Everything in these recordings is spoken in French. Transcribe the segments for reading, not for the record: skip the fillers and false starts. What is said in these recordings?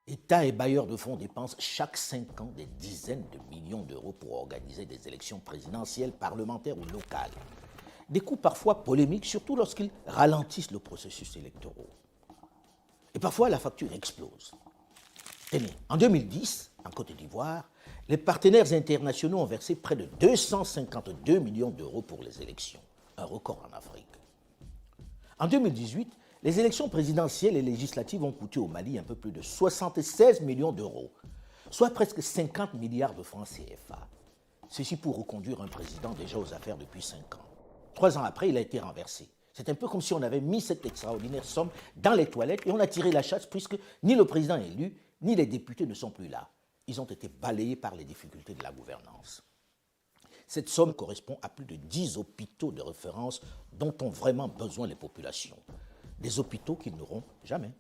États et bailleurs de fonds dépensent chaque 5 ans des dizaines de millions d'euros pour organiser des élections présidentielles, parlementaires ou locales. Des coûts parfois polémiques, surtout lorsqu'ils ralentissent le processus électoral. Et parfois, la facture explose. Tenez, en 2010, en Côte d'Ivoire, les partenaires internationaux ont versé près de 252 millions d'euros pour les élections, un record en Afrique. En 2018, les élections présidentielles et législatives ont coûté au Mali un peu plus de 76 millions d'euros, soit presque 50 milliards de francs CFA. Ceci pour reconduire un président déjà aux affaires depuis 5 ans. 3 ans après, il a été renversé. C'est un peu comme si on avait mis cette extraordinaire somme dans les toilettes et on a tiré la chasse puisque ni le président élu, ni les députés ne sont plus là. Ils ont été balayés par les difficultés de la gouvernance. Cette somme correspond à plus de 10 hôpitaux de référence dont ont vraiment besoin les populations. Des hôpitaux qu'ils n'auront jamais.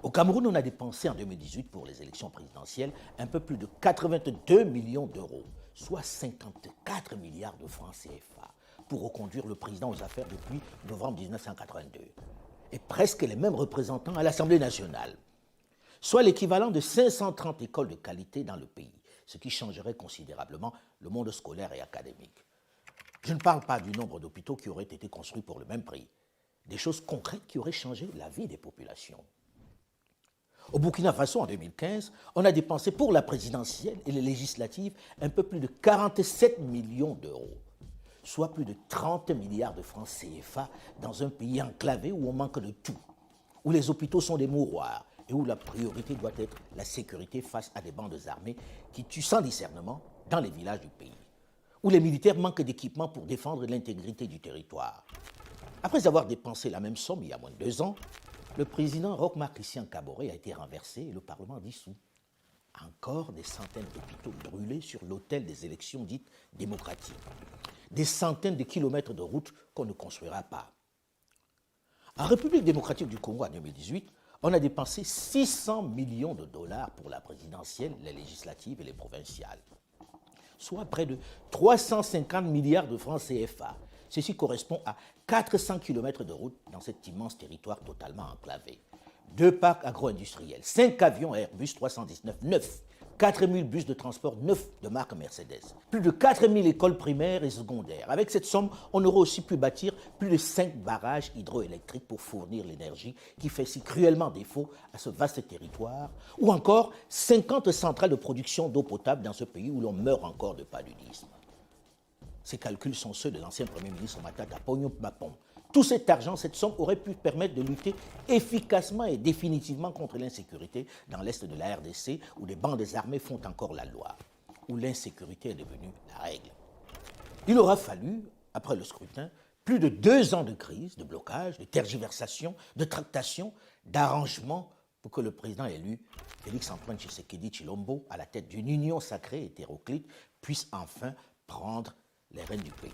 Au Cameroun, on a dépensé en 2018 pour les élections présidentielles un peu plus de 82 millions d'euros, soit 54 milliards de francs CFA, pour reconduire le président aux affaires depuis novembre 1982. Et presque les mêmes représentants à l'Assemblée nationale, soit l'équivalent de 530 écoles de qualité dans le pays, ce qui changerait considérablement le monde scolaire et académique. Je ne parle pas du nombre d'hôpitaux qui auraient été construits pour le même prix, des choses concrètes qui auraient changé la vie des populations. Au Burkina Faso, en 2015, on a dépensé pour la présidentielle et les législatives un peu plus de 47 millions d'euros, soit plus de 30 milliards de francs CFA dans un pays enclavé où on manque de tout, où les hôpitaux sont des mouroirs et où la priorité doit être la sécurité face à des bandes armées qui tuent sans discernement dans les villages du pays, où les militaires manquent d'équipements pour défendre l'intégrité du territoire. Après avoir dépensé la même somme il y a moins de 2 ans, le président Roch-Marc Christian Kaboré a été renversé et le Parlement dissous. Encore des centaines d'hôpitaux brûlés sur l'autel des élections dites démocratiques. Des centaines de kilomètres de routes qu'on ne construira pas. En République démocratique du Congo en 2018, on a dépensé 600 millions de dollars pour la présidentielle, les législatives et les provinciales, soit près de 350 milliards de francs CFA. Ceci correspond à 400 km de route dans cet immense territoire totalement enclavé. 2 parcs agro-industriels, 5 avions Airbus 319 neufs, 4000 bus de transport neufs de marque Mercedes, plus de 4000 écoles primaires et secondaires. Avec cette somme, on aurait aussi pu bâtir plus de 5 barrages hydroélectriques pour fournir l'énergie qui fait si cruellement défaut à ce vaste territoire, ou encore 50 centrales de production d'eau potable dans ce pays où l'on meurt encore de paludisme. Ces calculs sont ceux de l'ancien Premier ministre Matata Ponyo Mapon. Tout cet argent, cette somme aurait pu permettre de lutter efficacement et définitivement contre l'insécurité dans l'est de la RDC, où des bandes armées font encore la loi, où l'insécurité est devenue la règle. Il aura fallu, après le scrutin, plus de 2 ans de crise, de blocage, de tergiversation, de tractation, d'arrangement pour que le président élu, Félix-Antoine Tshisekedi Tshilombo, à la tête d'une union sacrée hétéroclite, puisse enfin prendre les rênes du pays.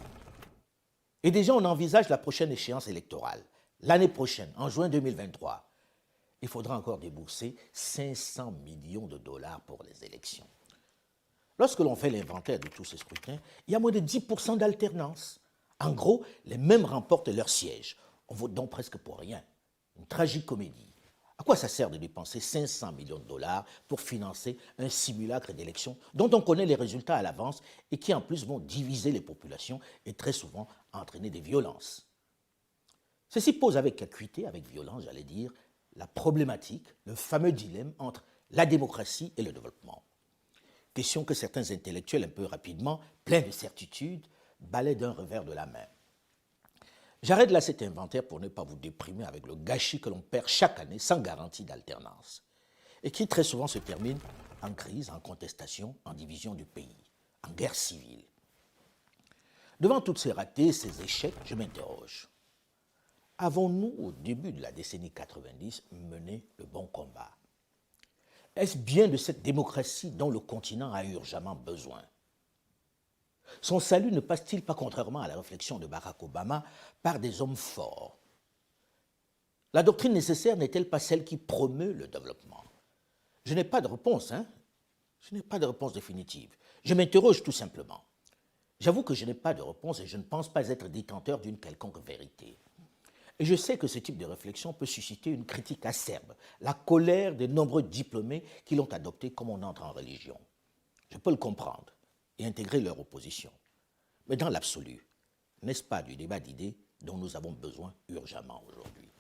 Et déjà, on envisage la prochaine échéance électorale. L'année prochaine, en juin 2023, il faudra encore débourser 500 millions de dollars pour les élections. Lorsque l'on fait l'inventaire de tous ces scrutins, il y a moins de 10% d'alternance. En gros, les mêmes remportent leur siège. On vote donc presque pour rien. Une tragique comédie. À quoi ça sert de dépenser 500 millions de dollars pour financer un simulacre d'élection dont on connaît les résultats à l'avance et qui en plus vont diviser les populations et très souvent entraîner des violences? Ceci pose avec acuité, avec violence, j'allais dire, la problématique, le fameux dilemme entre la démocratie et le développement. Question que certains intellectuels un peu rapidement, pleins de certitudes, balaient d'un revers de la main. J'arrête là cet inventaire pour ne pas vous déprimer avec le gâchis que l'on perd chaque année sans garantie d'alternance et qui très souvent se termine en crise, en contestation, en division du pays, en guerre civile. Devant toutes ces ratés, ces échecs, je m'interroge. Avons-nous, au début de la décennie 90, mené le bon combat? Est-ce bien de cette démocratie dont le continent a urgemment besoin? Son salut ne passe-t-il pas, contrairement à la réflexion de Barack Obama, par des hommes forts? La doctrine nécessaire n'est-elle pas celle qui promeut le développement? Je n'ai pas de réponse, Je n'ai pas de réponse définitive. Je m'interroge tout simplement. J'avoue que je n'ai pas de réponse et je ne pense pas être détenteur d'une quelconque vérité. Et je sais que ce type de réflexion peut susciter une critique acerbe, la colère des nombreux diplômés qui l'ont adopté comme on entre en religion. Je peux le comprendre et intégrer leur opposition. Mais dans l'absolu, n'est-ce pas du débat d'idées dont nous avons besoin urgemment aujourd'hui?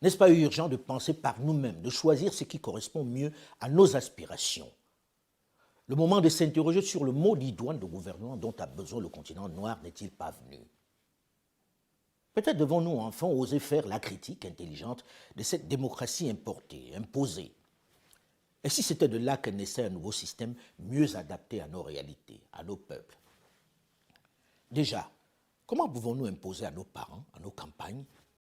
N'est-ce pas urgent de penser par nous-mêmes, de choisir ce qui correspond mieux à nos aspirations? Le moment de s'interroger sur le mot d'idoine de gouvernement dont a besoin le continent noir n'est-il pas venu? Peut-être devons-nous enfin oser faire la critique intelligente de cette démocratie importée, imposée. Et si c'était de là que naissait un nouveau système mieux adapté à nos réalités, à nos peuples? Déjà, comment pouvons-nous imposer à nos parents, à nos campagnes,